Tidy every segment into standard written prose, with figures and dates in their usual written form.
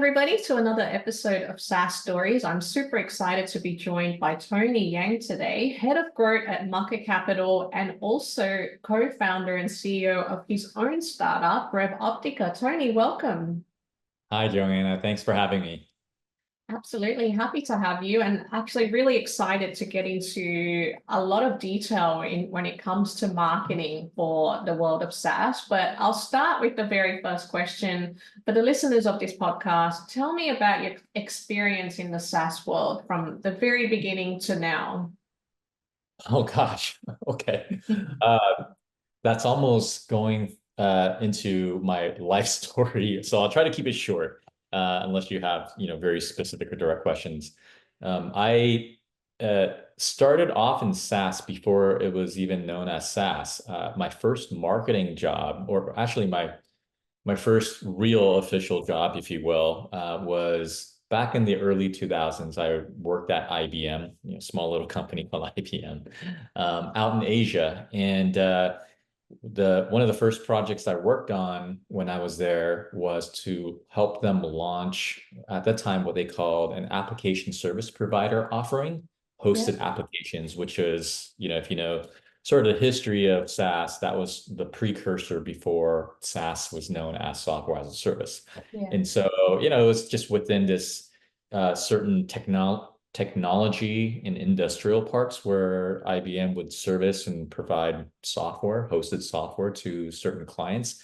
everybody, to another episode of SaaS Stories. I'm super excited to be joined by Tony Yang today, Head of Growth at Mucker Capital and also co-founder and CEO of his own startup, Rev Optica. Tony, welcome. Hi, Joanna. Thanks for having me. Absolutely happy to have you, and actually really excited to get into a lot of detail when it comes to marketing for the world of SaaS. But I'll start with the very first question. For the listeners of this podcast, tell me about your experience in the SaaS world from the very beginning to now. Oh gosh. Okay. That's almost going into my life story. So I'll try to keep it short, unless you have, very specific or direct questions. I started off in SaaS before it was even known as SaaS. My first marketing job, or actually my first real official job, if you will, was back in the early 2000s. I worked at IBM, small little company called IBM, out in Asia. And one of the first projects I worked on when I was there was to help them launch, at that time, what they called an application service provider offering, hosted applications, which is, if you know sort of the history of SaaS, that was the precursor before SaaS was known as software as a service. Yeah. And so, it was just within this certain technology and industrial parks where IBM would service and provide software, hosted software to certain clients.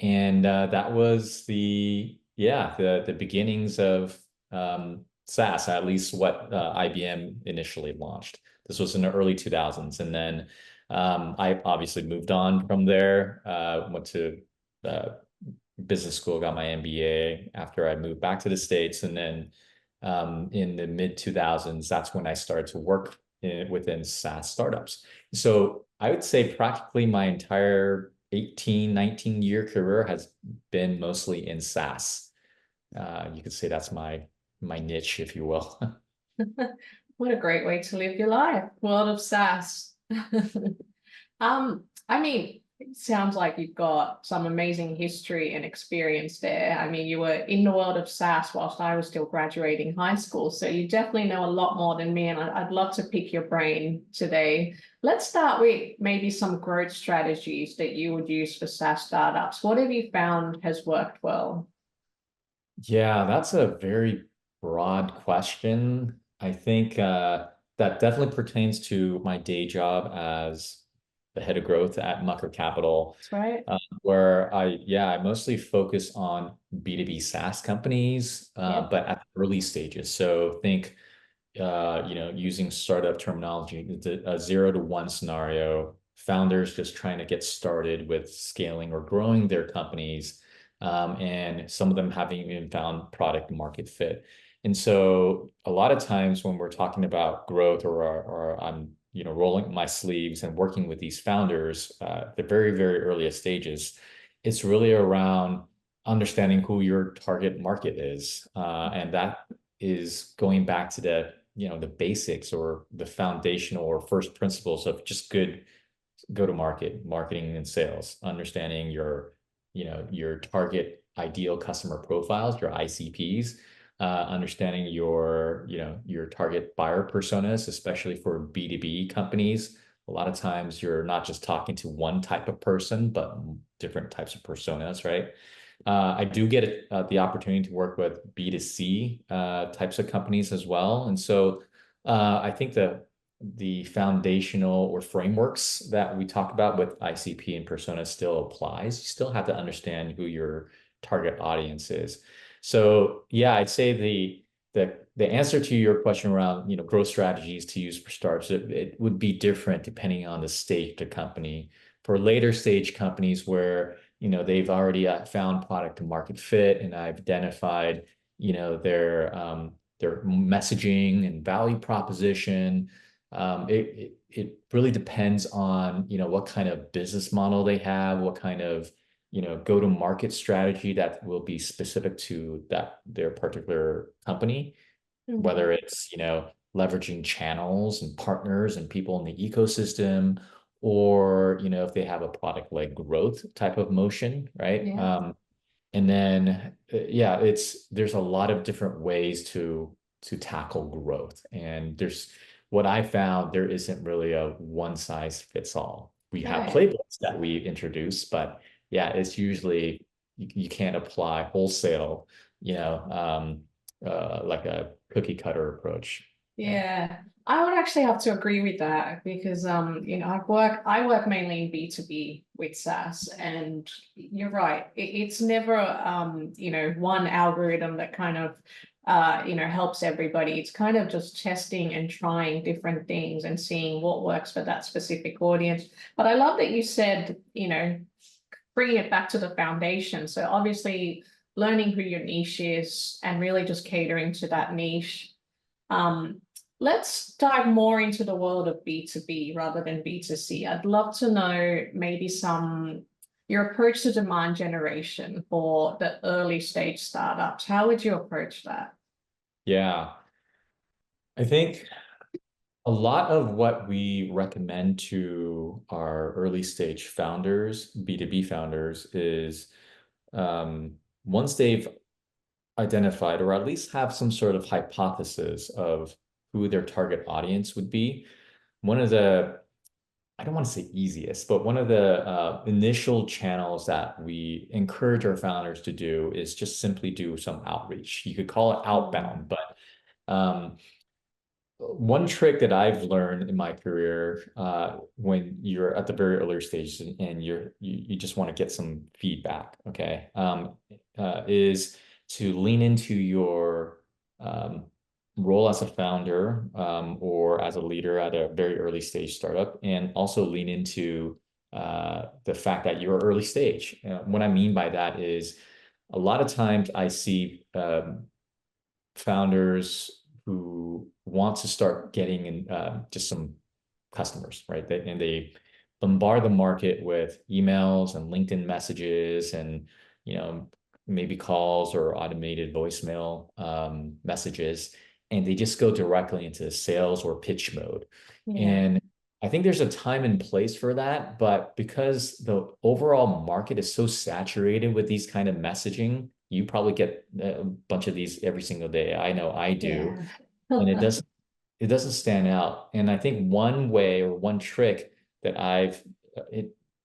And that was the beginnings of SaaS, at least what IBM initially launched. This was in the early 2000s. And then I obviously moved on from there, went to business school, got my MBA after I moved back to the States. And then in the mid 2000s, that's when I started to work within SaaS startups. So I would say practically my entire 18, 19-year career has been mostly in SaaS. You could say that's my niche, if you will. What a great way to live your life, world of SaaS. I mean, it sounds like you've got some amazing history and experience there. I mean, you were in the world of SaaS whilst I was still graduating high school, so you definitely know a lot more than me, and I'd love to pick your brain today. Let's start with maybe some growth strategies that you would use for SaaS startups. What have you found has worked well? Yeah, that's a very broad question. I think that definitely pertains to my day job as the head of growth at Mucker Capital, That's right. where I mostly focus on B2B SaaS companies, but at the early stages. So think, using startup terminology, a 0 to 1 scenario, founders just trying to get started with scaling or growing their companies, and some of them haven't even found product market fit. And so a lot of times when we're talking about growth, or I'm rolling my sleeves and working with these founders at the very, very earliest stages, it's really around understanding who your target market is. And that is going back to the basics or the foundational or first principles of just good go-to-market marketing and sales, understanding your target ideal customer profiles, your ICPs, understanding your target buyer personas, especially for B2B companies. A lot of times you're not just talking to one type of person, but different types of personas, right? I do get the opportunity to work with B2C types of companies as well. And so I think the foundational or frameworks that we talk about with ICP and persona still applies. You still have to understand who your target audience is. So yeah, I'd say the answer to your question around growth strategies to use for startups, it would be different depending on the stage of the company. For later stage companies where they've already found product to market fit, and I've identified their messaging and value proposition. It really depends on what kind of business model they have, what kind of go-to-market strategy that will be specific to their particular company, whether it's leveraging channels and partners and people in the ecosystem, or if they have a product-led growth type of motion, right? And then, yeah, there's a lot of different ways to tackle growth. And what I found, there isn't really a one size fits all. We have Okay. playbooks that we introduce, but yeah, it's usually you can't apply wholesale, you know, like a cookie cutter approach. Yeah. Yeah, I would actually have to agree with that because I work mainly in B2B with SaaS, and you're right. It's never one algorithm that kind of helps everybody. It's kind of just testing and trying different things and seeing what works for that specific audience. But I love that you said, bringing it back to the foundation. So obviously learning who your niche is and really just catering to that niche. um, let's dive more into the world of B2B rather than B2C. I'd love to know maybe your approach to demand generation for the early stage startups. How would you approach that? Yeah. I think a lot of what we recommend to our early stage founders, B2B founders, is once they've identified or at least have some sort of hypothesis of who their target audience would be, one of the, I don't want to say easiest, but one of the initial channels that we encourage our founders to do is just simply do some outreach. You could call it outbound, but um, one trick that I've learned in my career, when you're at the very early stages and you just want to get some feedback, okay, is to lean into your um, role as a founder, or as a leader at a very early stage startup, and also lean into the fact that you're early stage. What I mean by that is a lot of times I see founders who want to start getting in, just some customers, right? And they bombard the market with emails and LinkedIn messages and, you know, maybe calls or automated voicemail messages, and they just go directly into sales or pitch mode. Yeah. And I think there's a time and place for that, but because the overall market is so saturated with these kind of messaging, you probably get a bunch of these every single day. I know I do, Yeah. and it doesn't stand out. And I think one way or one trick that I've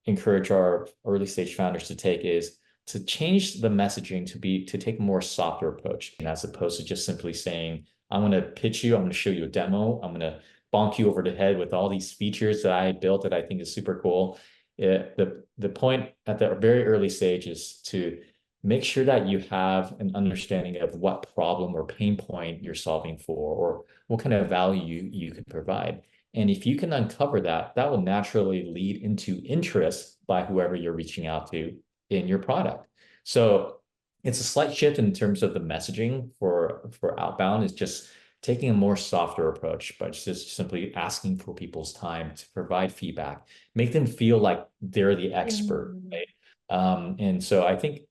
encouraged our early stage founders to take is to change the messaging to take a more softer approach, and as opposed to just simply saying, I'm going to pitch you, I'm going to show you a demo, I'm going to bonk you over the head with all these features that I built that I think is super cool. The point at the very early stage is to make sure that you have an understanding of what problem or pain point you're solving for, or what kind of value you can provide. And if you can uncover that, that will naturally lead into interest by whoever you're reaching out to in your product. So it's a slight shift in terms of the messaging for outbound, is just taking a more softer approach, but just simply asking for people's time to provide feedback, make them feel like they're the expert, Mm. right? And so I think,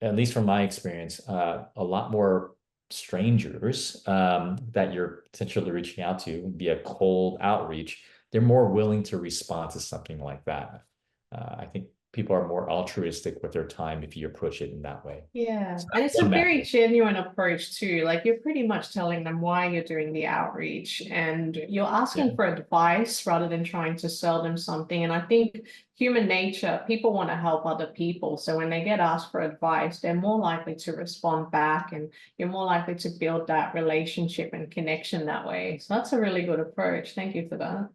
at least from my experience, a lot more strangers that you're potentially reaching out to via cold outreach, they're more willing to respond to something like that. I think people are more altruistic with their time if you approach it in that way. Yeah, So and that's it's a one very method. genuine approach too. Like you're pretty much telling them why you're doing the outreach and you're Yeah. asking for advice rather than trying to sell them something. And I think human nature, people want to help other people. So when they get asked for advice, they're more likely to respond back and you're more likely to build that relationship and connection that way. So that's a really good approach. Thank you for that.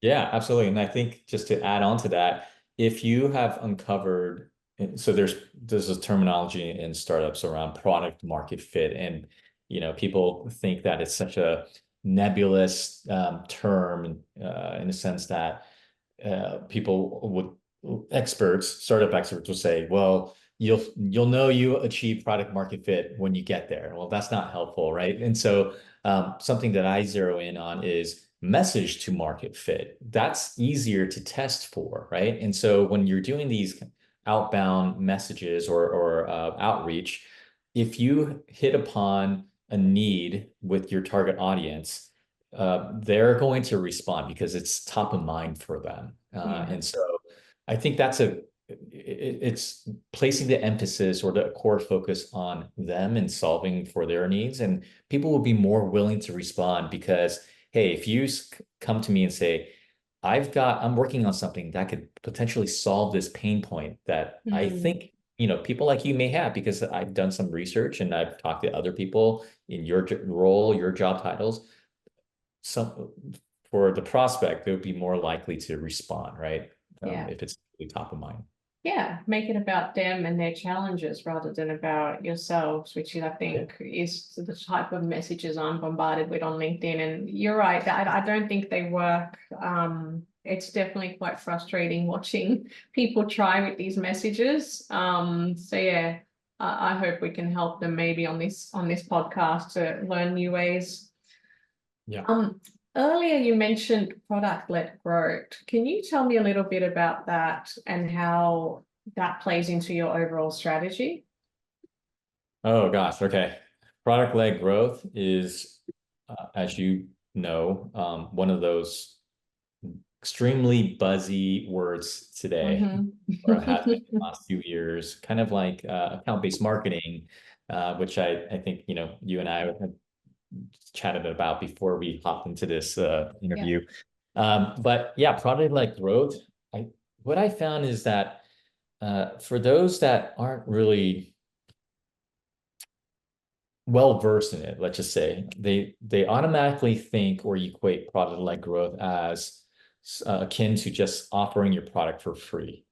Yeah, absolutely. And I think just to add on to that, if you have uncovered, so there's a terminology in startups around product market fit, and people think that it's such a nebulous term, in the sense that people startup experts will say, well, you'll know you achieve product market fit when you get there. Well, that's not helpful, right? And so something that I zero in on is message to market fit. That's easier to test for, right? And so when you're doing these outbound messages or outreach, if you hit upon a need with your target audience, they're going to respond because it's top of mind for them. Yeah. And so I think that's it's placing the emphasis or the core focus on them and solving for their needs. And people will be more willing to respond because, hey, if you come to me and say, I'm working on something that could potentially solve this pain point that I think, people like you may have, because I've done some research and I've talked to other people in your role, your job titles. Some for the prospect, they would be more likely to respond, right? Yeah. If it's really top of mind. Yeah, make it about them and their challenges rather than about yourselves, which I think is the type of messages I'm bombarded with on LinkedIn. And you're right, I don't think they work. It's definitely quite frustrating watching people try with these messages. So yeah, I hope we can help them maybe on this podcast to learn new ways. Yeah. Earlier you mentioned product-led growth. Can you tell me a little bit about that and how that plays into your overall strategy? Oh gosh. Okay. Product-led growth is, as you know, one of those extremely buzzy words today, or it has been the last few years, kind of like account-based marketing, which I think, you and I have chatted about before we hopped into this interview. But yeah, product-led growth, what I found is that for those that aren't really well versed in it, let's just say, they automatically think or equate product-led growth as akin to just offering your product for free,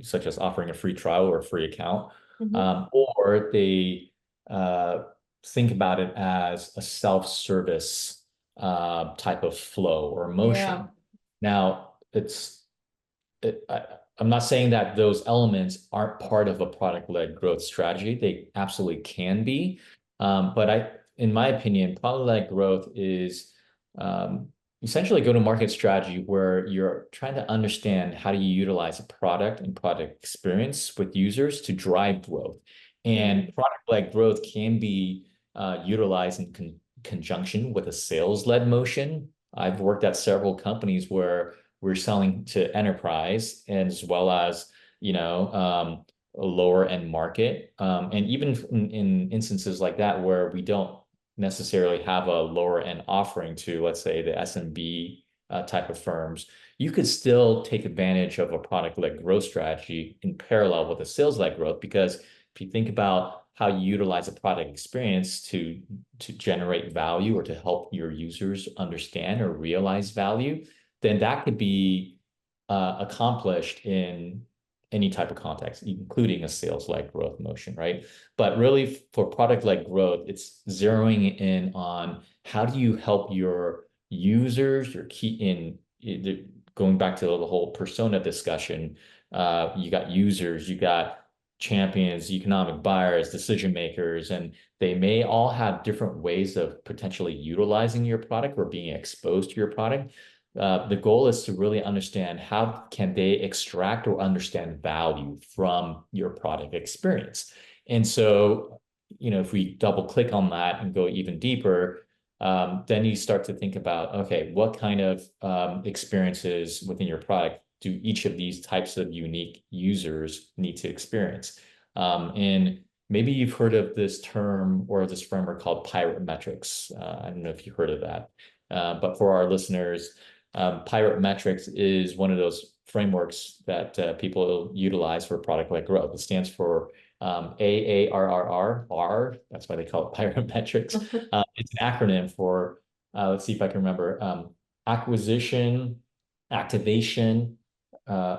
such as offering a free trial or a free account, or they think about it as a self-service type of flow or motion. Yeah. Now, I'm not saying that those elements aren't part of a product-led growth strategy. They absolutely can be. But in my opinion, product-led growth is essentially a go-to-market strategy where you're trying to understand how do you utilize a product and product experience with users to drive growth. And product-led growth can be utilized in conjunction with a sales-led motion. I've worked at several companies where we're selling to enterprise as well as, a lower end market. And even in instances like that where we don't necessarily have a lower end offering to, let's say, the SMB type of firms, you could still take advantage of a product-led growth strategy in parallel with a sales-led growth. Because if you think about how you utilize a product experience to generate value or to help your users understand or realize value, then that could be accomplished in any type of context, including a sales-led growth motion, right? But really for product-led growth, it's zeroing in on how do you help your users, going back to the whole persona discussion, you got users, you got champions, economic buyers, decision makers, and they may all have different ways of potentially utilizing your product or being exposed to your product. The goal is to really understand how can they extract or understand value from your product experience. And so, if we double click on that and go even deeper, then you start to think about, okay, what kind of experiences within your product do each of these types of unique users need to experience? And maybe you've heard of this term or this framework called pirate metrics. I don't know if you've heard of that. But for our listeners, pirate metrics is one of those frameworks that people utilize for product-led growth. It stands for AARRR. That's why they call it pirate metrics. It's an acronym for, let's see if I can remember, acquisition, activation,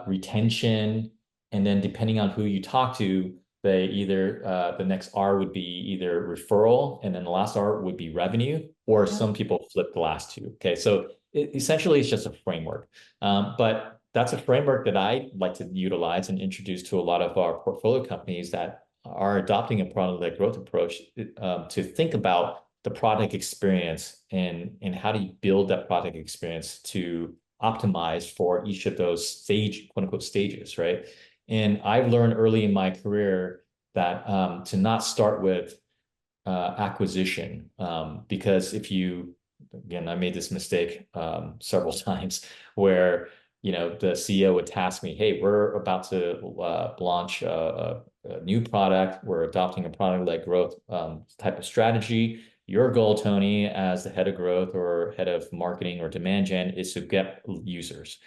retention, and then depending on who you talk to, they either the next R would be either referral, and then the last R would be revenue, or some people flip the last two. Okay, so essentially it's just a framework, but that's a framework that I like to utilize and introduce to a lot of our portfolio companies that are adopting a product-led growth approach to think about the product experience and how do you build that product experience to optimize for each of those quote unquote stages, right? And I've learned early in my career that to not start with acquisition, because again, I made this mistake several times where the CEO would task me, hey, we're about to launch a new product. We're adopting a product-led growth type of strategy. Your goal, Tony, as the head of growth or head of marketing or demand gen, is to get users.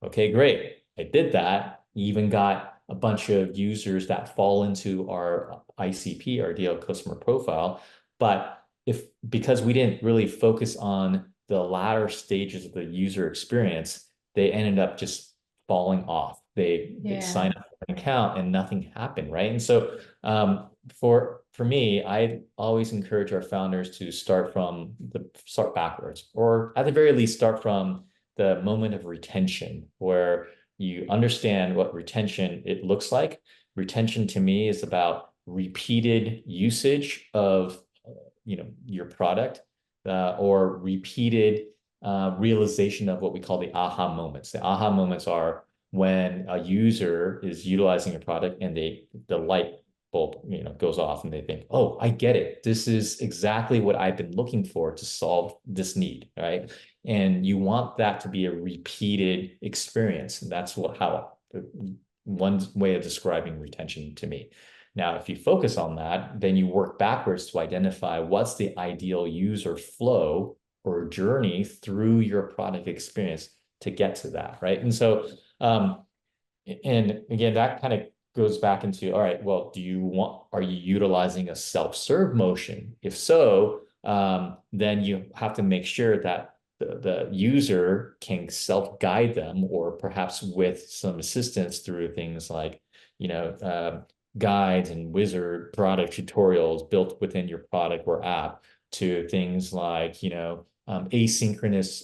Okay, great. I did that. Even got a bunch of users that fall into our ICP, our ideal customer profile. But because we didn't really focus on the latter stages of the user experience, they ended up just falling off. They sign up for an account and nothing happened, right? And so for me, I always encourage our founders to start backwards, or at the very least, start from the moment of retention, where you understand what retention it looks like. Retention to me is about repeated usage of your product, or repeated realization of what we call the aha moments. The aha moments are when a user is utilizing a product and the light bulb goes off and they think, oh, I get it. This is exactly what I've been looking for to solve this need, right? And you want that to be a repeated experience. And that's one way of describing retention to me. Now, if you focus on that, then you work backwards to identify what's the ideal user flow or journey through your product experience to get to that, right? And so, and again, that kind of goes back into, all right, well, are you utilizing a self-serve motion? If so, then you have to make sure that the user can self-guide them, or perhaps with some assistance through things like, guides and wizard product tutorials built within your product or app, to things like, asynchronous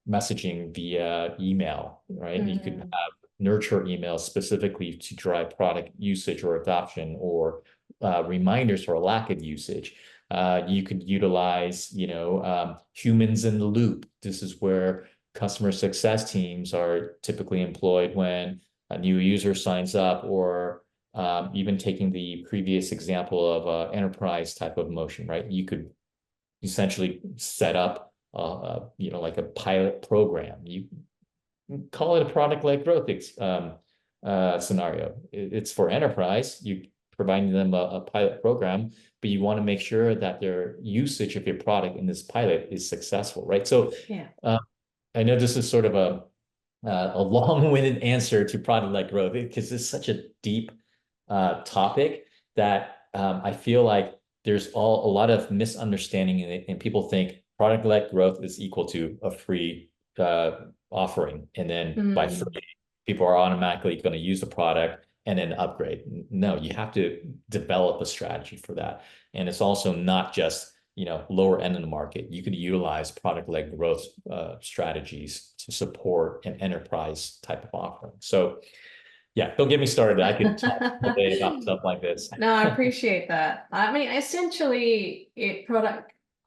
messaging via email, right? You could have nurture emails specifically to drive product usage or adoption, or reminders for a lack of usage. You could utilize, humans in the loop. This is where customer success teams are typically employed when a new user signs up, or even taking the previous example of enterprise type of motion, right? You could essentially set up, like a pilot program. You call it a product-led growth scenario. It's for enterprise. You providing them a pilot program, but you want to make sure that their usage of your product in this pilot is successful, right? So I know this is sort of a long-winded answer to product-led growth, because it's such a deep topic that I feel like there's a lot of misunderstanding in it, and people think product-led growth is equal to a free offering, and then by free, people are automatically going to use the product and then upgrade. No, you have to develop a strategy for that. And it's also not just, lower end of the market. You could utilize product-led growth strategies to support an enterprise type of offering. So yeah, don't get me started. I could talk all day about stuff like this. No, I appreciate that. I mean, essentially,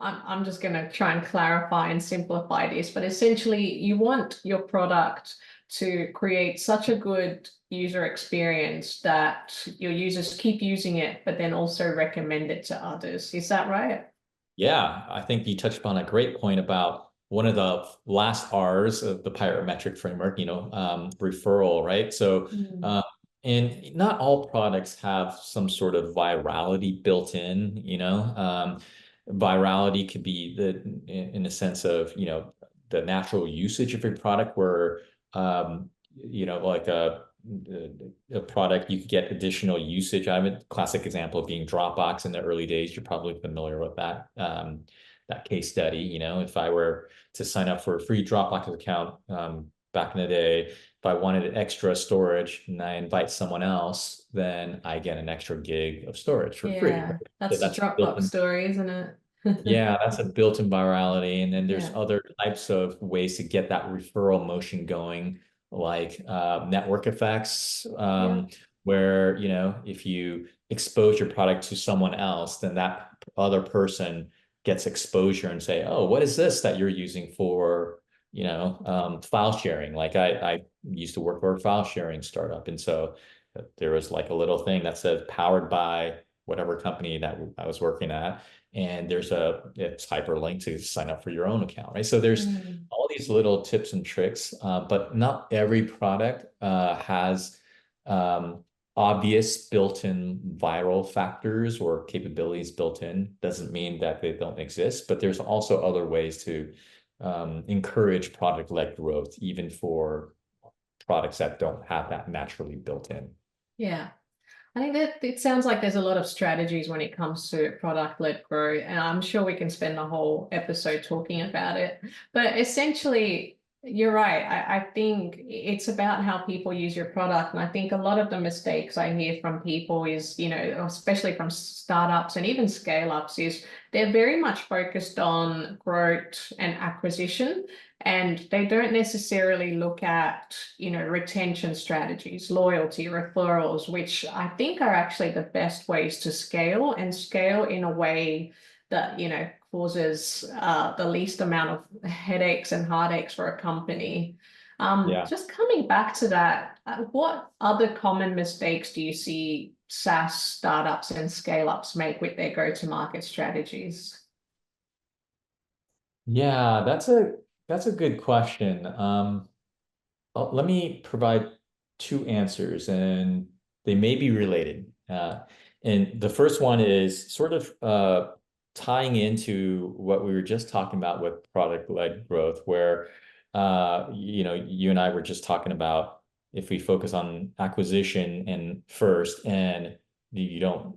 I'm just going to try and clarify and simplify this, but essentially, you want your product to create such a good user experience that your users keep using it, but then also recommend it to others. Is that right? Yeah, I think you touched upon a great point about one of the last R's of the Pirate metric framework, referral, right? So, and not all products have some sort of virality built in, virality could be in the sense of, the natural usage of your product, where, like a product, you could get additional usage out of it. Classic example being Dropbox in the early days. You're probably familiar with that case study. If I were to sign up for a free Dropbox account back in the day, if I wanted extra storage and I invite someone else, then I get an extra gig of storage for free. Right? That's the Dropbox story, isn't it? Yeah, that's a built-in virality. And then there's other types of ways to get that referral motion going, like network effects, where, if you expose your product to someone else, then that other person gets exposure and say, oh, what is this that you're using for, file sharing? Like I used to work for a file sharing startup. And so there was like a little thing that said powered by whatever company that I was working at, and it's hyperlinked to sign up for your own account, right? So there's Mm. all these little tips and tricks, but not every product has obvious built-in viral factors or capabilities built in. Doesn't mean that they don't exist, but there's also other ways to encourage product-led growth, even for products that don't have that naturally built in. Yeah. I think that it sounds like there's a lot of strategies when it comes to product-led growth, and I'm sure we can spend the whole episode talking about it. But essentially, you're right. I think it's about how people use your product. And I think a lot of the mistakes I hear from people is, especially from startups and even scale-ups, is they're very much focused on growth and acquisition. And they don't necessarily look at, retention strategies, loyalty, referrals, which I think are actually the best ways to scale, and scale in a way that, causes the least amount of headaches and heartaches for a company. Yeah. Just coming back to that, what other common mistakes do you see SaaS startups and scale-ups make with their go-to-market strategies? Yeah, that's a good question. Let me provide two answers, and they may be related. And the first one is sort of tying into what we were just talking about with product-led growth, where you and I were just talking about if we focus on acquisition and first, and you don't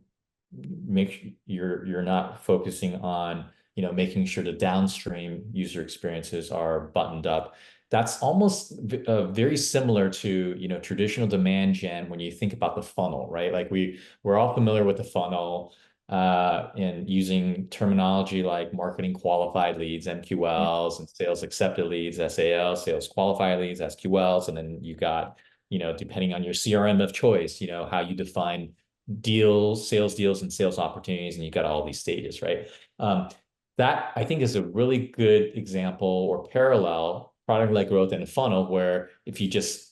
you're not focusing on making sure the downstream user experiences are buttoned up. That's almost very similar to traditional demand gen when you think about the funnel, right? Like we're all familiar with the funnel and using terminology like marketing qualified leads, Yeah. MQLs, and sales accepted leads, SAL, sales qualified leads, SQLs, and then you got depending on your CRM of choice, how you define deals, sales deals, and sales opportunities, and you got all these stages, right? That I think is a really good example or parallel product-led growth in a funnel, where if you just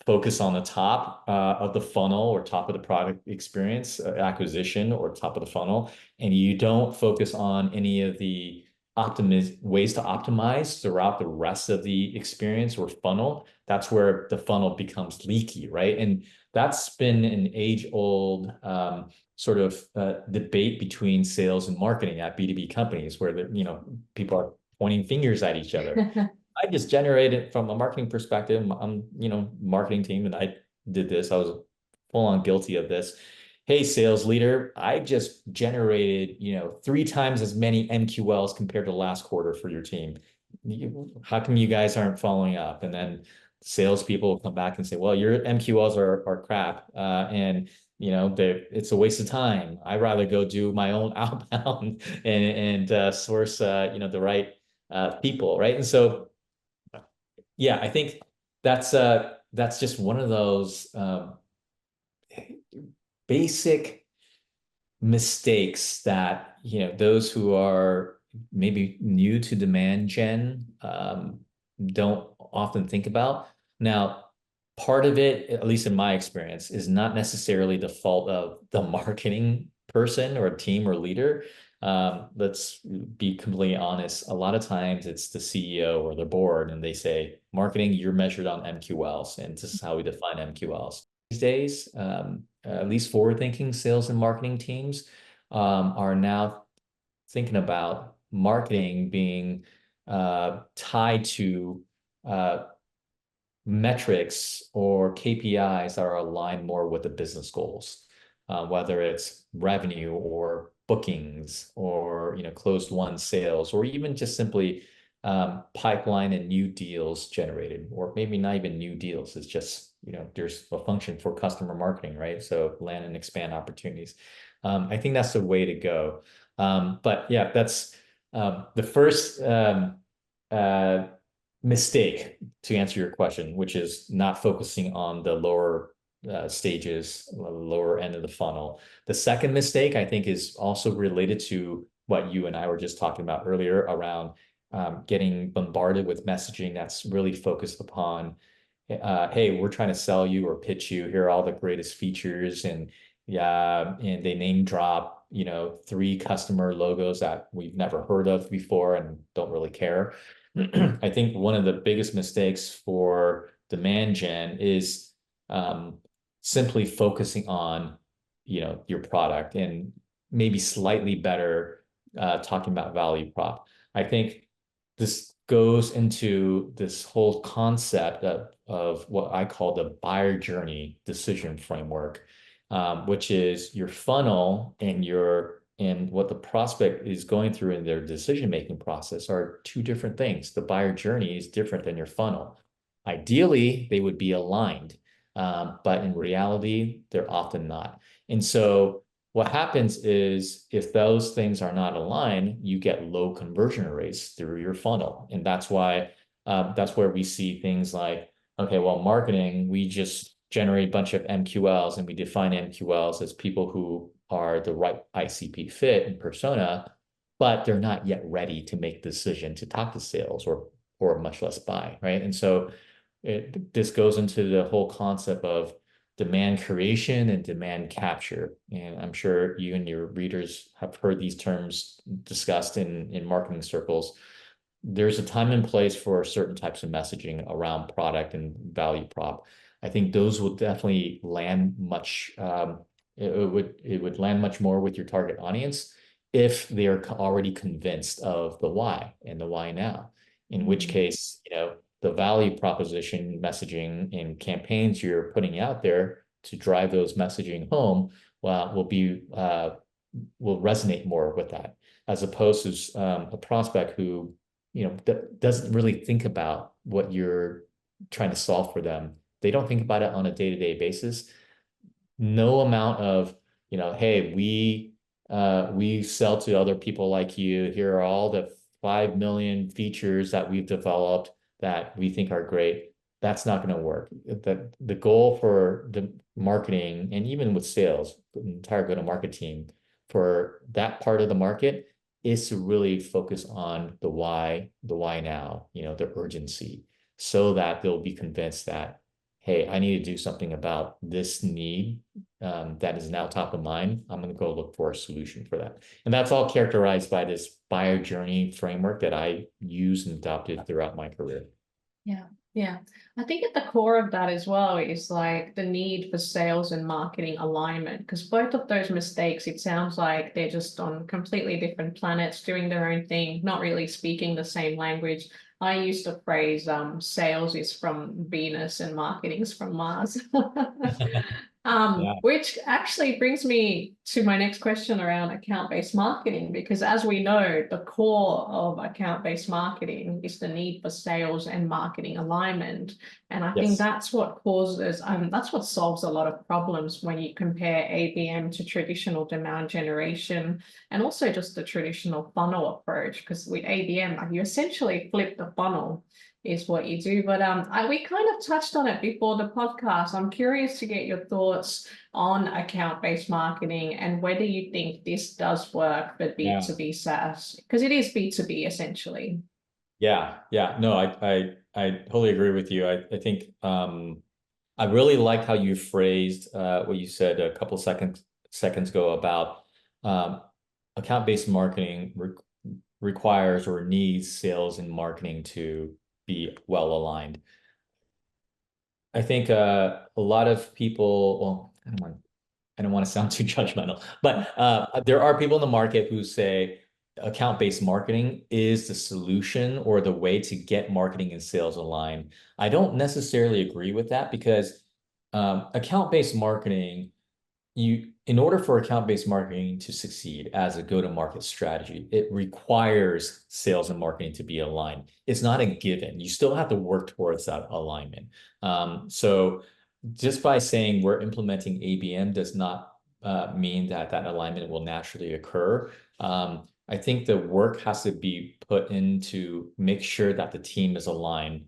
focus on the top of the funnel or top of the product experience, acquisition, or top of the funnel, and you don't focus on any of the ways to optimize throughout the rest of the experience or funnel, that's where the funnel becomes leaky, right? And that's been an age-old sort of debate between sales and marketing at B2B companies, where people are pointing fingers at each other. I just generated from a marketing perspective. I'm, marketing team, and I did this. I was full on guilty of this. Hey, sales leader, I just generated, 3 times as many MQLs compared to last quarter for your team. How come you guys aren't following up? And then salespeople will come back and say, well, your MQLs are crap. And it's a waste of time. I'd rather go do my own outbound and source, the right people, right? And so, yeah, I think that's just one of those basic mistakes that those who are maybe new to demand gen don't often think about. Now, part of it, at least in my experience, is not necessarily the fault of the marketing person or team or leader. Let's be completely honest. A lot of times it's the CEO or the board, and they say, marketing, you're measured on MQLs, and this is how we define MQLs. These days, at least forward-thinking sales and marketing teams are now thinking about marketing being tied to metrics or KPIs that are aligned more with the business goals, whether it's revenue or bookings or closed won sales, or even just simply pipeline and new deals generated, or maybe not even new deals. It's just there's a function for customer marketing, right? So land and expand opportunities. I think that's the way to go. But yeah, that's the first mistake, to answer your question, which is not focusing on the lower stages, lower end of the funnel. The second mistake, I think, is also related to what you and I were just talking about earlier around getting bombarded with messaging that's really focused upon, hey, we're trying to sell you or pitch you. Here are all the greatest features, and Yeah, and they name drop, 3 customer logos that we've never heard of before and don't really care. I think one of the biggest mistakes for demand gen is simply focusing on, your product and maybe slightly better talking about value prop. I think this goes into this whole concept of what I call the buyer journey decision framework, which is your funnel and what the prospect is going through in their decision-making process are two different things. The buyer journey is different than your funnel. Ideally, they would be aligned, but in reality, they're often not. And so what happens is if those things are not aligned, you get low conversion rates through your funnel. And that's where we see things like, okay, well, marketing, we just generate a bunch of MQLs and we define MQLs as people who are the right ICP fit and persona, but they're not yet ready to make the decision to talk to sales or much less buy, right? And so this goes into the whole concept of demand creation and demand capture. And I'm sure you and your readers have heard these terms discussed in marketing circles. There's a time and place for certain types of messaging around product and value prop. I think those will definitely land much, it would land much more with your target audience if they are already convinced of the why and the why now. In which case, the value proposition messaging and campaigns you're putting out there to drive those messaging home, well, will resonate more with that, as opposed to a prospect who doesn't really think about what you're trying to solve for them. They don't think about it on a day-to-day basis. No amount of, hey, we sell to other people like you. Here are all the 5 million features that we've developed that we think are great. That's not going to work. The goal for the marketing and even with sales, the entire go-to-market team for that part of the market is to really focus on the why now, the urgency, so that they'll be convinced that, hey, I need to do something about this need that is now top of mind. I'm going to go look for a solution for that. And that's all characterized by this buyer journey framework that I use and adopted throughout my career. Yeah. Yeah. I think at the core of that as well is like the need for sales and marketing alignment, because both of those mistakes, it sounds like they're just on completely different planets, doing their own thing, not really speaking the same language. I used the phrase sales is from Venus and marketing's from Mars. Yeah. Which actually brings me to my next question around account-based marketing, because as we know, the core of account-based marketing is the need for sales and marketing alignment. And I think Yes. that's what causes, that's what solves a lot of problems when you compare ABM to traditional demand generation, and also just the traditional funnel approach, because with ABM, you essentially flip the funnel is what you do. But we kind of touched on it before the podcast. I'm curious to get your thoughts on account-based marketing and whether you think this does work for B2B SaaS, because it is B2B essentially. Yeah. No, I totally agree with you. I think I really like how you phrased what you said a couple seconds ago about account-based marketing requires or needs sales and marketing to be well aligned. I think a lot of people, well, I don't want to sound too judgmental, but there are people in the market who say account-based marketing is the solution or the way to get marketing and sales aligned. I don't necessarily agree with that, because account-based marketing, in order for account-based marketing to succeed as a go-to-market strategy, it requires sales and marketing to be aligned. It's not a given. You still have to work towards that alignment. So just by saying we're implementing ABM does not mean that alignment will naturally occur. I think the work has to be put in to make sure that the team is aligned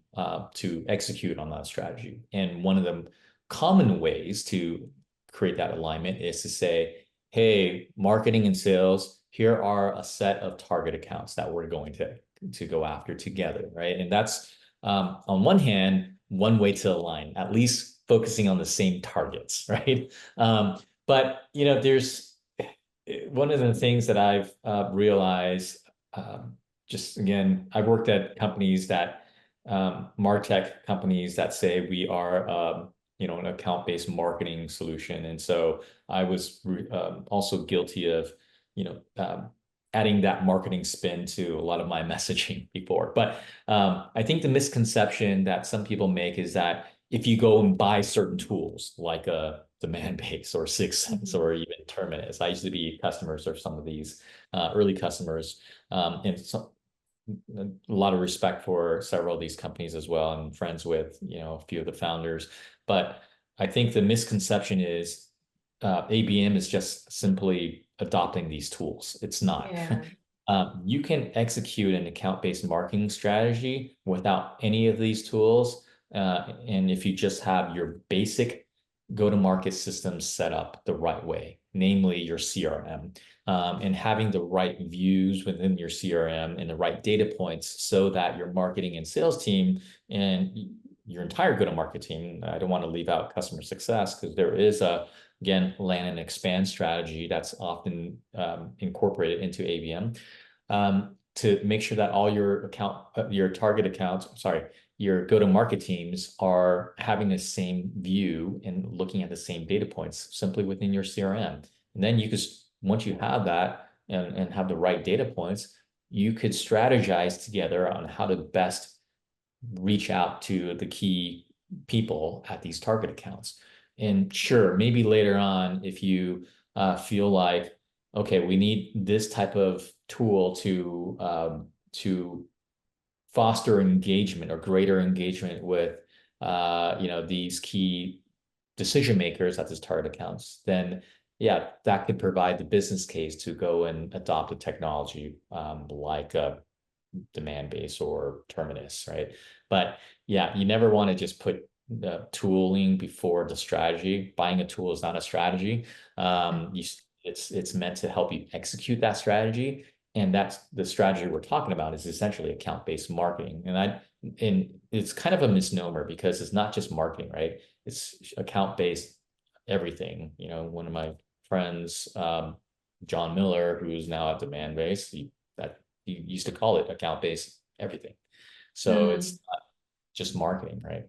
to execute on that strategy. And one of the common ways to create that alignment is to say, hey, marketing and sales, here are a set of target accounts that we're going to go after together, right? And that's on one hand, one way to align, at least focusing on the same targets, right? But, there's one of the things that I've realized, just again, I've worked at companies that, MarTech companies that say we are, an account-based marketing solution. And so I was also guilty of, adding that marketing spin to a lot of my messaging before. But I think the misconception that some people make is that if you go and buy certain tools like a demand base or Six Sense or even Terminus, I used to be customers of some of these early customers, and a lot of respect for several of these companies as well, and friends with a few of the founders. But I think the misconception is ABM is just simply adopting these tools. It's not. Yeah. You can execute an account-based marketing strategy without any of these tools. And if you just have your basic go-to-market system set up the right way, namely your CRM, and having the right views within your CRM and the right data points so that your marketing and sales team and your entire go-to-market team, I don't want to leave out customer success because there is again, land and expand strategy that's often incorporated into ABM, to make sure that all your target accounts, your go-to-market teams are having the same view and looking at the same data points simply within your CRM. And then you could, once you have that and have the right data points, you could strategize together on how to best reach out to the key people at these target accounts. And sure, maybe later on, if you feel like, okay, we need this type of tool to foster engagement or greater engagement with these key decision makers at these target accounts, then yeah, that could provide the business case to go and adopt a technology like a demand base or Terminus, right? But yeah, you never want to just put the tooling before the strategy. Buying a tool is not a strategy. It's meant to help you execute that strategy. And that's the strategy we're talking about is essentially account-based marketing. And it's kind of a misnomer because it's not just marketing, right? It's account-based everything. One of my friends, John Miller, who's now at Demand Base, he used to call it account-based everything. So it's not just marketing, right?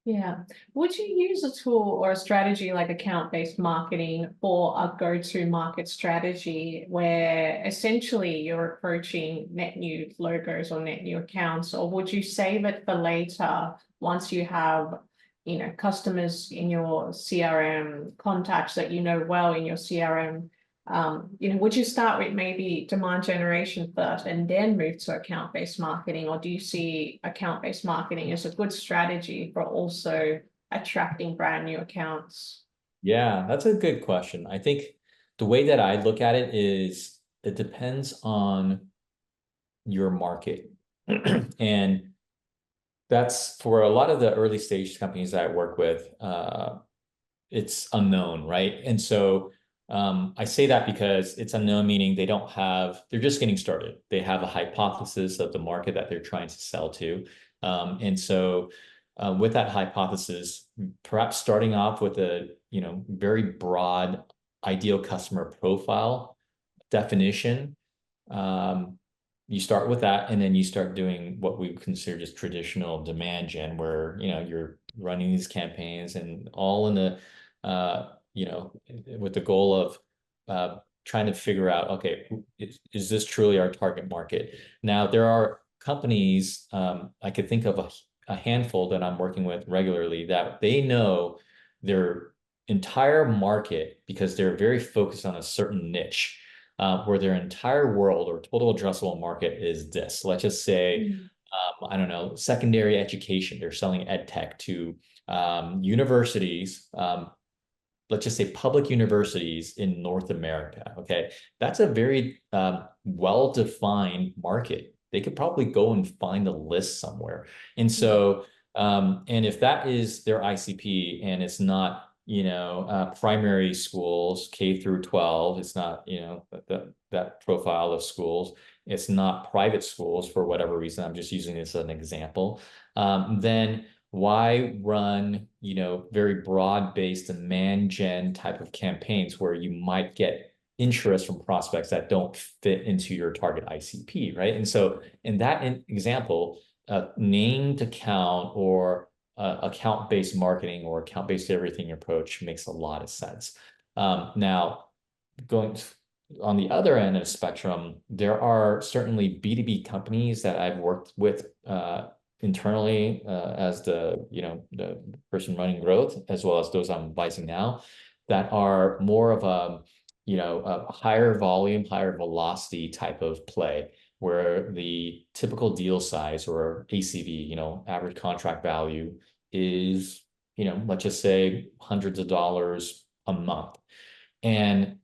Yeah. Would you use a tool or a strategy like account-based marketing for a go-to market strategy where essentially you're approaching net new logos or net new accounts, or would you save it for later once you have, customers in your CRM, contacts that well in your CRM? Would you start with maybe demand generation first and then move to account-based marketing, or do you see account-based marketing as a good strategy for also attracting brand new accounts? Yeah, that's a good question. I think the way that I look at it is it depends on your market. And that's for a lot of the early stage companies that I work with, it's unknown, right? And so I say that because it's unknown, meaning they're just getting started. They have a hypothesis of the market that they're trying to sell to. And so with that hypothesis, perhaps starting off with a, very broad ideal customer profile definition, you start with that, and then you start doing what we consider just traditional demand gen, where, you're running these campaigns and all in the, with the goal of trying to figure out, okay, is this truly our target market? Now, there are companies, I could think of a handful that I'm working with regularly that they know their entire market because they're very focused on a certain niche, where their entire world or total addressable market is this. Let's just say, I don't know, secondary education. They're selling ed tech to universities, let's just say public universities in North America. Okay, that's a very well-defined market. They could probably go and find a list somewhere. And so, and if that is their ICP and it's not, primary schools, K through 12, it's not, that profile of schools, it's not private schools for whatever reason, I'm just using this as an example, then why run, very broad-based demand gen type of campaigns where you might get interest from prospects that don't fit into your target ICP, right? And so in that example, named account or account-based marketing or account-based everything approach makes a lot of sense. Now, going on the other end of the spectrum, there are certainly B2B companies that I've worked with internally as the person running growth, as well as those I'm advising now, that are more of a higher volume, higher velocity type of play, where the typical deal size or ACV, average contract value is, let's just say hundreds of dollars a month. And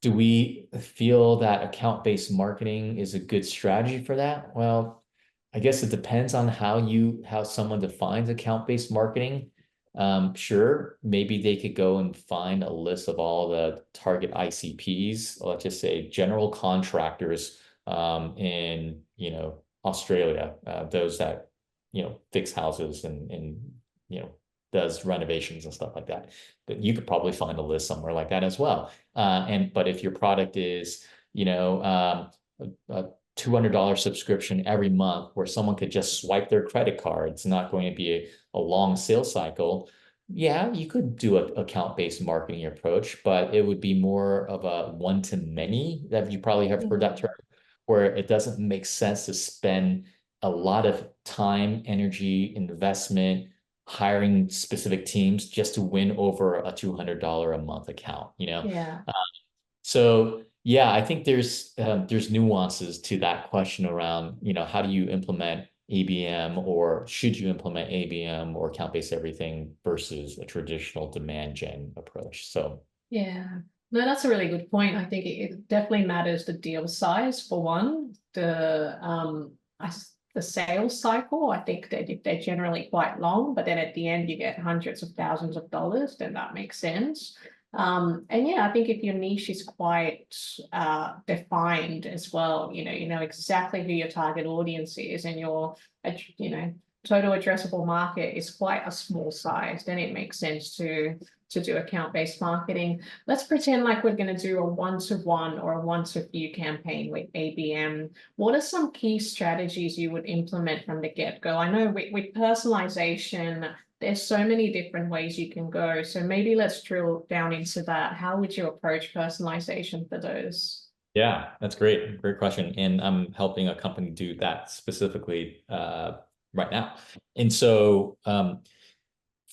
do we feel that account-based marketing is a good strategy for that? Well, I guess it depends on how someone defines account-based marketing. Sure, maybe they could go and find a list of all the target ICPs, let's just say general contractors in Australia, those that fix houses and does renovations and stuff like that. But you could probably find a list somewhere like that as well. But if your product is, a $200 subscription every month where someone could just swipe their credit card, it's not going to be a long sales cycle. Yeah, you could do an account-based marketing approach, but it would be more of a one-to-many, that you probably have heard that term, where it doesn't make sense to spend a lot of time, energy, investment, hiring specific teams just to win over a $200 a month account, Yeah. So yeah, I think there's nuances to that question around, how do you implement ABM, or should you implement ABM or account-based everything versus a traditional demand gen approach? So Yeah. No, that's a really good point. I think it definitely matters the deal size for one. The sales cycle, I think they're generally quite long, but then at the end you get hundreds of thousands of dollars, then that makes sense. And yeah, I think if your niche is quite defined as well, you know exactly who your target audience is, and your total addressable market is quite a small size, then it makes sense to do account-based marketing. Let's pretend like we're going to do a one-to-one or a one-to-few campaign with ABM. What are some key strategies you would implement from the get-go? I know with personalization, there's so many different ways you can go. So maybe let's drill down into that. How would you approach personalization for those? yeah, that's great. Great question. And I'm helping a company do that specifically right now. And so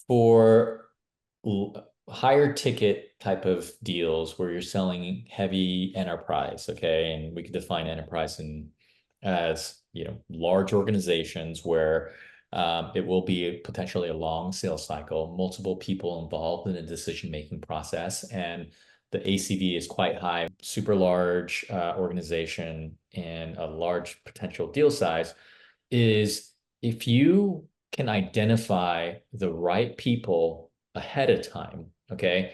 for higher ticket type of deals where you're selling heavy enterprise, okay, and we could define enterprise as large organizations where it will be potentially a long sales cycle, multiple people involved in the decision-making process, and the ACV is quite high, super large organization, and a large potential deal size. Is if you can identify the right people ahead of time, okay?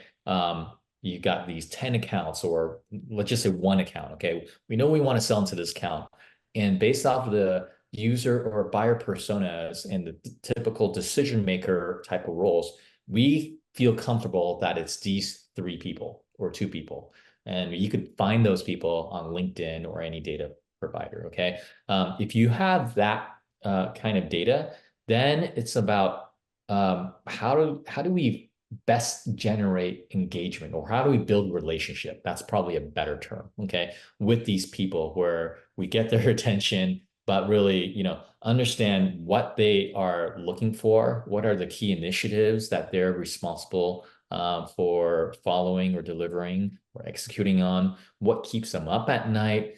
You got these 10 accounts, or let's just say one account, okay? We know we want to sell into this account. And based off of the user or buyer personas and the typical decision maker type of roles, we feel comfortable that it's these 3 people or 2 people. And you could find those people on LinkedIn or any data provider, okay? If you have that kind of data, then it's about how do we best generate engagement, or how do we build relationship? That's probably a better term, okay, with these people, where we get their attention, but really, understand what they are looking for, what are the key initiatives that they're responsible for following or delivering or executing on, what keeps them up at night.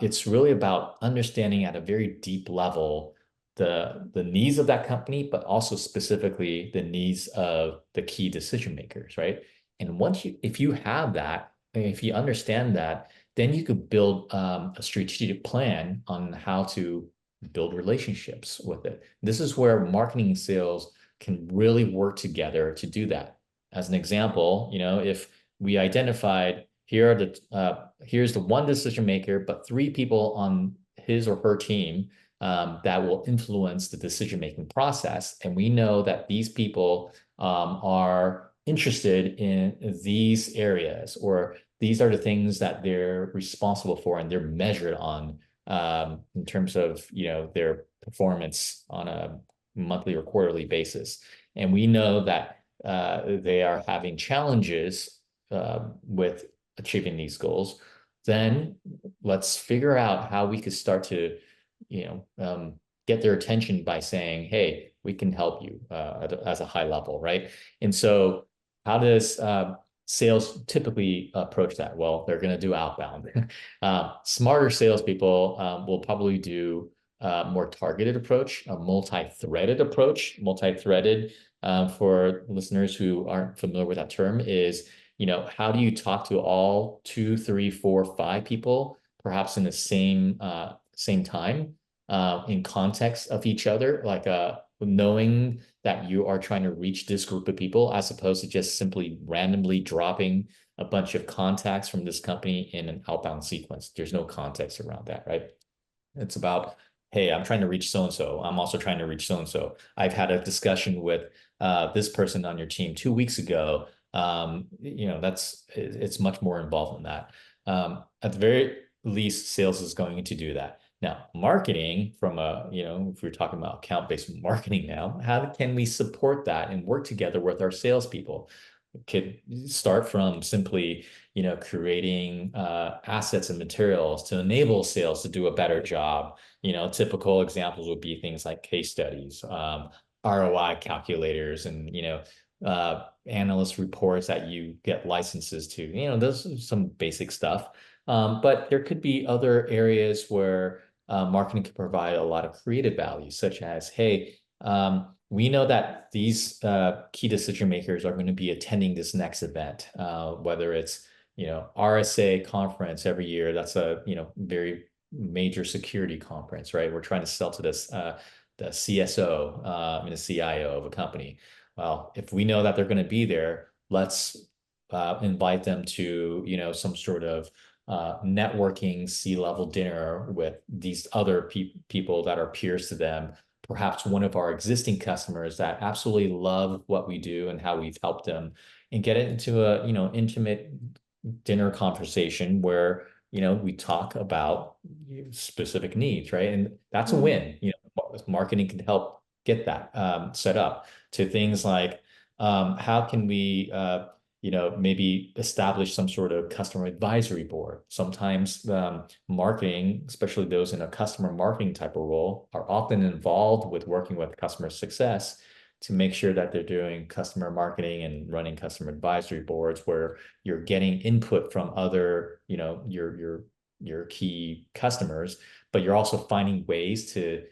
It's really about understanding at a very deep level the needs of that company, but also specifically the needs of the key decision makers, right? And if you have that, if you understand that, then you could build a strategic plan on how to build relationships with it. This is where marketing and sales can really work together to do that. As an example, if we identified here's the one decision maker, but 3 people on his or her team that will influence the decision-making process. And we know that these people are interested in these areas, or these are the things that they're responsible for and they're measured on in terms of, their performance on a monthly or quarterly basis. And we know that they are having challenges with achieving these goals. Then let's figure out how we could start to, get their attention by saying, hey, we can help you as a high level, right? And so how does sales typically approach that? Well, they're going to do outbound. Smarter salespeople will probably do a more targeted approach, a multi-threaded approach. Multi-threaded, for listeners who aren't familiar with that term, is, how do you talk to all 2, 3, 4, 5 people, perhaps in the same time, in context of each other, like knowing that you are trying to reach this group of people, as opposed to just simply randomly dropping a bunch of contacts from this company in an outbound sequence. There's no context around that, right? It's about, hey, I'm trying to reach so-and-so. I'm also trying to reach so-and-so. I've had a discussion with this person on your team 2 weeks ago. It's much more involved than that. At the very least, sales is going to do that. Now, marketing from if we're talking about account-based marketing now, how can we support that and work together with our salespeople? It could start from simply, creating assets and materials to enable sales to do a better job. Typical examples would be things like case studies, ROI calculators, and, analyst reports that you get licenses to. Those are some basic stuff. But there could be other areas where marketing can provide a lot of creative value, such as, hey, we know that these key decision makers are going to be attending this next event, whether it's, RSA conference every year. That's a, very major security conference, right? We're trying to sell to this, the CSO and the CIO of a company. Well, if we know that they're going to be there, let's invite them to, some sort of networking C-level dinner with these other people that are peers to them, perhaps one of our existing customers that absolutely love what we do and how we've helped them, and get it into a, intimate dinner conversation where, we talk about specific needs, right? And that's a win. Marketing can help get that set up, to things like, how can we maybe establish some sort of customer advisory board. Sometimes marketing, especially those in a customer marketing type of role, are often involved with working with customer success to make sure that they're doing customer marketing and running customer advisory boards, where you're getting input from other, your key customers, but you're also finding ways to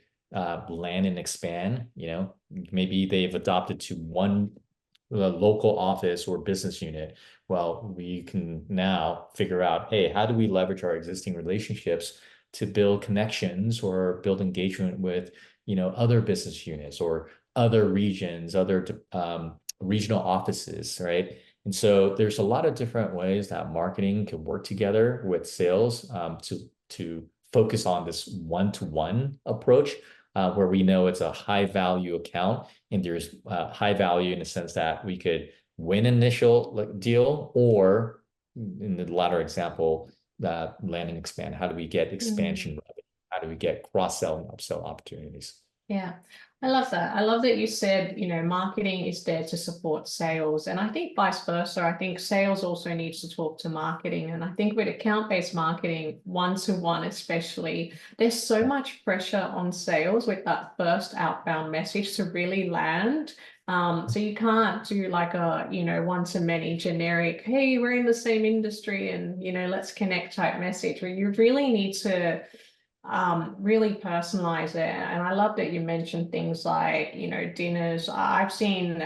land and expand. Maybe they've adopted to one local office or business unit. Well, we can now figure out, hey, how do we leverage our existing relationships to build connections or build engagement with, other business units or other regions, other regional offices, right? And so there's a lot of different ways that marketing can work together with sales to focus on this one-to-one approach, where we know it's a high value account, and there's high value in the sense that we could win initial deal, or in the latter example, land and expand. How do we get expansion revenue? How do we get cross-sell and upsell opportunities? Yeah, I love that. I love that you said, marketing is there to support sales. And I think vice versa. I think sales also needs to talk to marketing. And I think with account-based marketing, one-to-one especially, there's so much pressure on sales with that first outbound message to really land. So you can't do like a, one-to-many generic, hey, we're in the same industry and, let's connect type message, where you really need to really personalize it. And I love that you mentioned things like, dinners. I've seen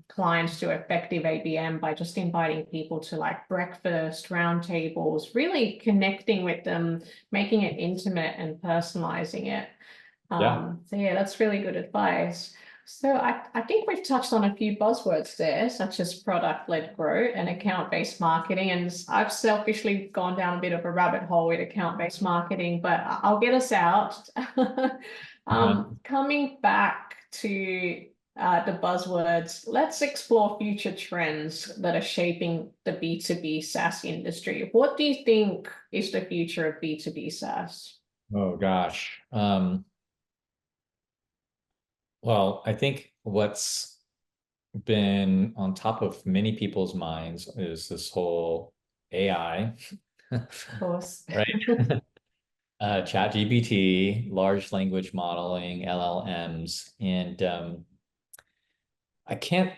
clients do effective ABM by just inviting people to like breakfast, round tables, really connecting with them, making it intimate and personalizing it. So yeah, that's really good advice. So I think we've touched on a few buzzwords there, such as product-led growth and account-based marketing. And I've selfishly gone down a bit of a rabbit hole with account-based marketing, but I'll get us out. Coming back to the buzzwords, let's explore future trends that are shaping the B2B SaaS industry. What do you think is the future of B2B SaaS? Oh gosh. Well, I think what's been on top of many people's minds is this whole AI, Of course. right? Chat GPT, large language modeling, LLMs, and I can't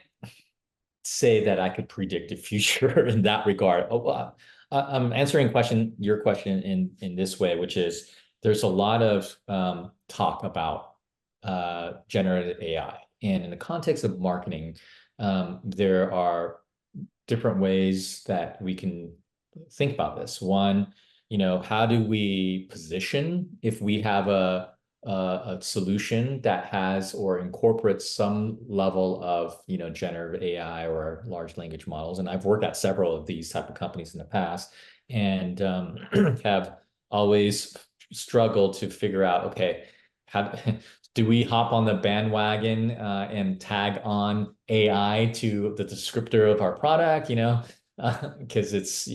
say that I could predict the future in that regard. I'm answering your question in this way, which is there's a lot of talk about generative AI, and in the context of marketing, there are different ways that we can think about this. One, how do we position if we have a solution that has or incorporates some level of generative AI or large language models? And I've worked at several of these type of companies in the past, and have always struggled to figure out, okay, how do we hop on the bandwagon and tag on AI to the descriptor of our product? Because it's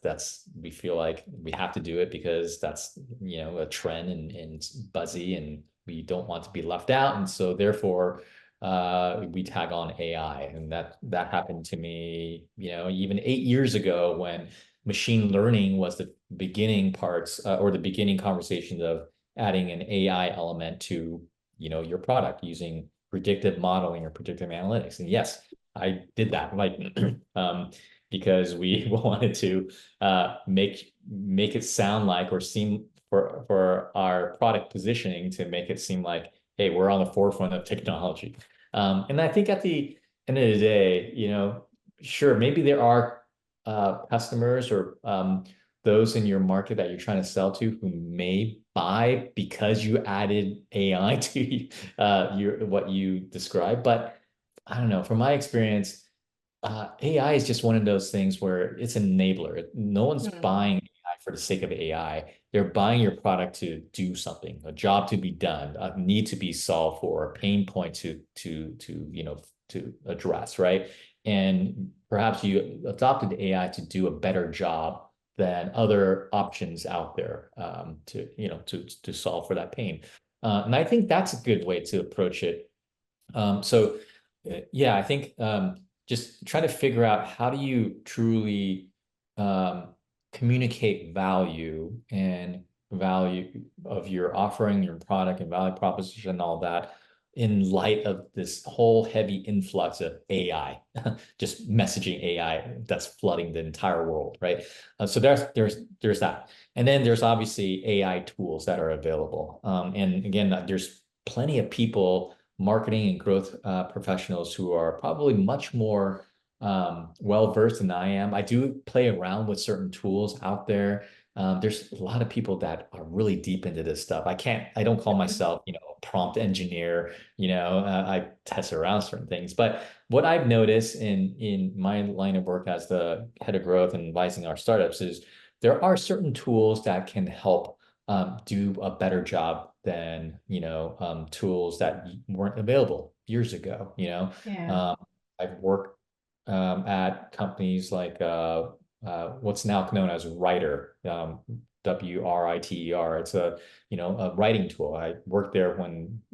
that's we feel like we have to do it because that's a trend, and it's buzzy, and we don't want to be left out, and so therefore we tag on AI. And that happened to me even 8 years ago, when machine learning was the beginning parts or the beginning conversations of adding an AI element to your product using predictive modeling or predictive analytics. And yes, I did that, like because we wanted to make it sound like, or seem, for our product positioning, to make it seem like, hey, we're on the forefront of technology. And I think at the end of the day, sure, maybe there are customers or those in your market that you're trying to sell to who may buy because you added AI to what you described. But I don't know, from my experience, AI is just one of those things where it's an enabler. No one's buying AI for the sake of AI. They're buying your product to do something, a job to be done, a need to be solved for, a pain point to address, right? And perhaps you adopted AI to do a better job than other options out there, to solve for that pain. And I think that's a good way to approach it. Yeah, I think just try to figure out, how do you truly communicate value of your offering, your product, and value proposition, and all that, in light of this whole heavy influx of AI, just messaging AI that's flooding the entire world, right? So there's that. And then there's obviously AI tools that are available. And again, there's plenty of people, marketing and growth professionals, who are probably much more well-versed than I am. I do play around with certain tools out there. There's a lot of people that are really deep into this stuff. I don't call myself, a prompt engineer. I test around certain things. But what I've noticed in my line of work as the head of growth and advising our startups is there are certain tools that can help do a better job than tools that weren't available years ago. Yeah. I've worked at companies like what's now known as Writer, WRITER. It's a writing tool. I worked there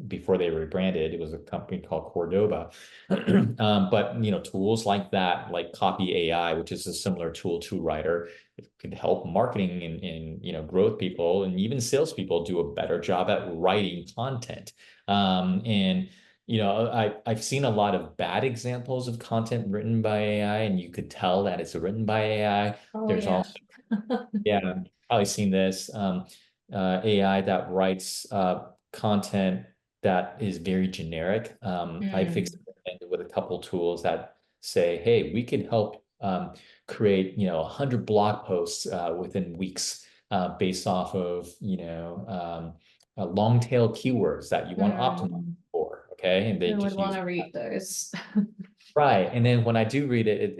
before they rebranded. It was a company called Cordoba. But tools like that, like Copy AI, which is a similar tool to Writer, it could help marketing and growth people and even salespeople do a better job at writing content. And I've seen a lot of bad examples of content written by AI, and you could tell that it's written by AI. Oh, There's yeah. also, yeah, I've probably seen this, AI that writes content that is very generic. I've experimented with a couple tools that say, hey, we can help create 100 blog posts within weeks based off of long tail keywords that you want to optimize for. Okay. And they Who would just want use to read those? right. And then when I do read it,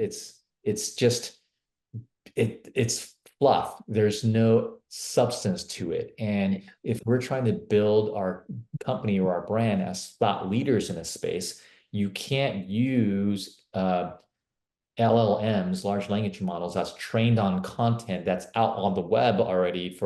it's just it's fluff. There's no substance to it. And if we're trying to build our company or our brand as thought leaders in a space, you can't use LLMs, large language models, that's trained on content that's out on the web already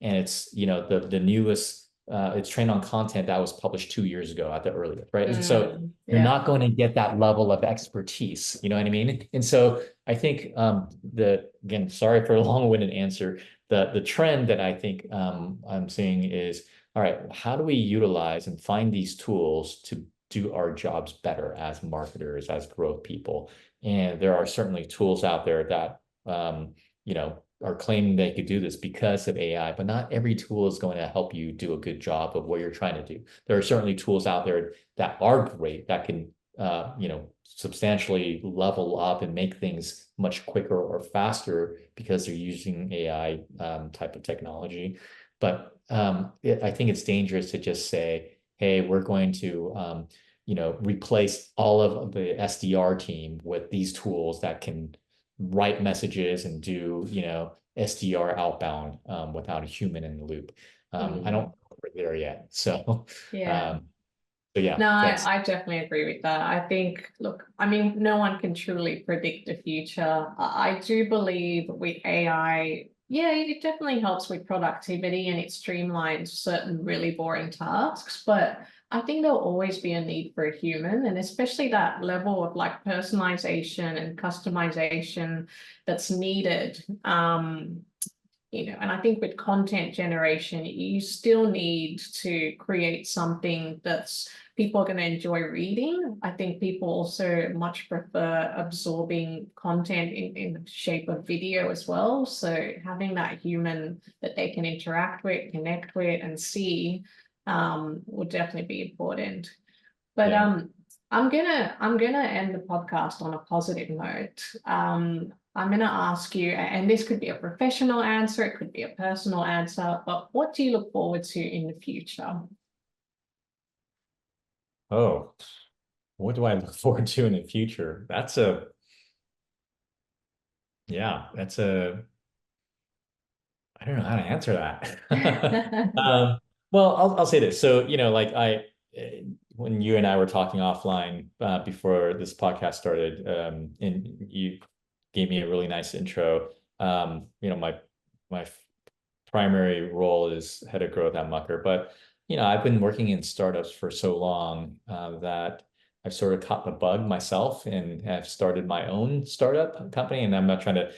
and it's, the newest, it's trained on content that was published 2 years ago at the earliest, right? And so you're Yeah. not going to get that level of expertise, you know what I mean? And so I think again, sorry for a long-winded answer. The trend that I think I'm seeing is, all right, how do we utilize and find these tools to do our jobs better as marketers, as growth people? And there are certainly tools out there that, are claiming they could do this because of AI, but not every tool is going to help you do a good job of what you're trying to do. There are certainly tools out there that are great that can, substantially level up and make things much quicker or faster because they're using AI type of technology. But I think it's dangerous to just say, hey, we're going to replace all of the SDR team with these tools that can write messages and do, SDR outbound without a human in the loop. I don't think we're there yet. So, Yeah. um, so yeah, No, that's I definitely agree with that. I think, look, I mean, no one can truly predict the future. I do believe with AI, yeah, it definitely helps with productivity and it streamlines certain really boring tasks. But I think there'll always be a need for a human, and especially that level of like personalization and customization that's needed. And I think with content generation, you still need to create something that's people are going to enjoy reading. I think people also much prefer absorbing content in the shape of video as well. So having that human that they can interact with, connect with, and see will definitely be important. But yeah. I'm gonna end the podcast on a positive note. I'm gonna ask you, and this could be a professional answer, it could be a personal answer, but what do you look forward to in the future? Oh, what do I look forward to in the future? That's I don't know how to answer that. Well, I'll say this. So, like when you and I were talking offline before this podcast started, and you gave me a really nice intro. My primary role is head of growth at Mucker, but I've been working in startups for so long that I've sort of caught the bug myself and have started my own startup company. And I'm not trying to,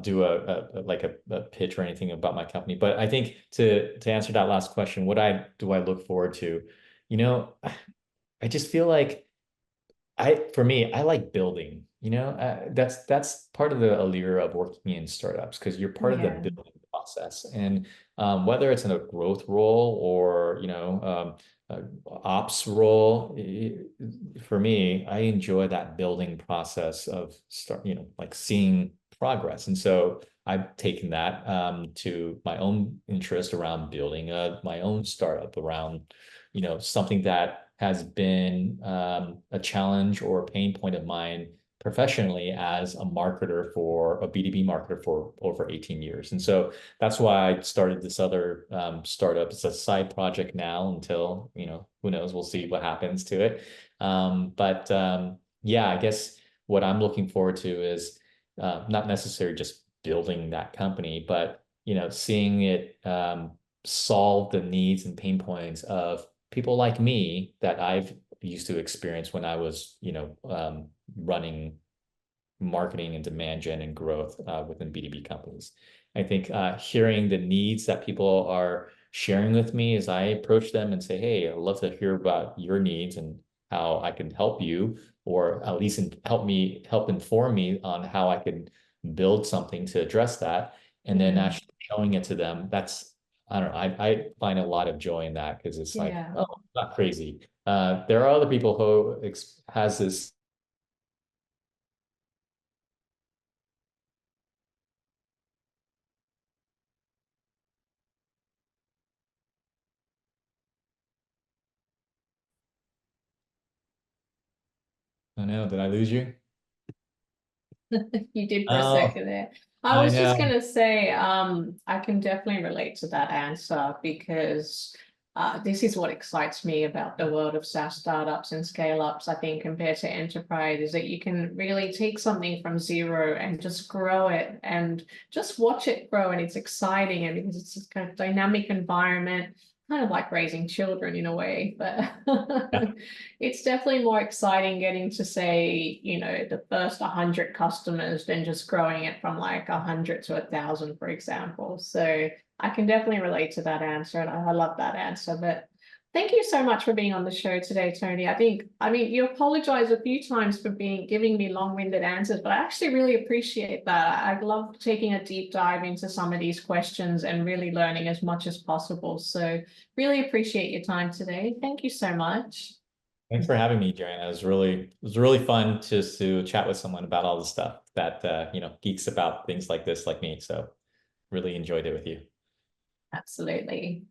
do a pitch or anything about my company. But I think to answer that last question, what I do I look forward to? You know, I just feel like for me, I like building, that's part of the allure of working in startups because you're part of the Yeah, building process. And whether it's in a growth role or, ops role, for me, I enjoy that building process of like seeing progress. And so I've taken that to my own interest around building my own startup around, something that has been a challenge or a pain point of mine professionally as a marketer for a B2B marketer for over 18 years. And so that's why I started this other startup. It's a side project now until, who knows, we'll see what happens to it. But yeah, I guess what I'm looking forward to is not necessarily just building that company, but, seeing it solve the needs and pain points of people like me that I've used to experience when I was, running marketing and demand gen and growth within B2B companies. I think hearing the needs that people are sharing with me as I approach them and say, hey, I'd love to hear about your needs and how I can help you, or at least help inform me on how I can build something to address that. And then actually showing it to them. I don't know. I find a lot of joy in that because it's like, yeah. oh, not crazy. There are other people who has this I know. Did I lose you? You did for a Oh, second there. I I was just know. gonna say, I can definitely relate to that answer because this is what excites me about the world of SaaS startups and scale ups, I think, compared to enterprise, is that you can really take something from zero and just grow it and just watch it grow. And it's exciting and because it's a kind of dynamic environment, kind of like raising children in a way, but Yeah. it's definitely more exciting getting to say, the first 100 customers than just growing it from like 100 to 1,000, for example. So I can definitely relate to that answer, and I love that answer. But thank you so much for being on the show today, Tony. I mean, you apologize a few times for giving me long-winded answers, but I actually really appreciate that. I love taking a deep dive into some of these questions and really learning as much as possible. So really appreciate your time today. Thank you so much. Thanks for having me, Joanna. It was really fun just to chat with someone about all the stuff that geeks about things like this, like me. So really enjoyed it with you. Absolutely.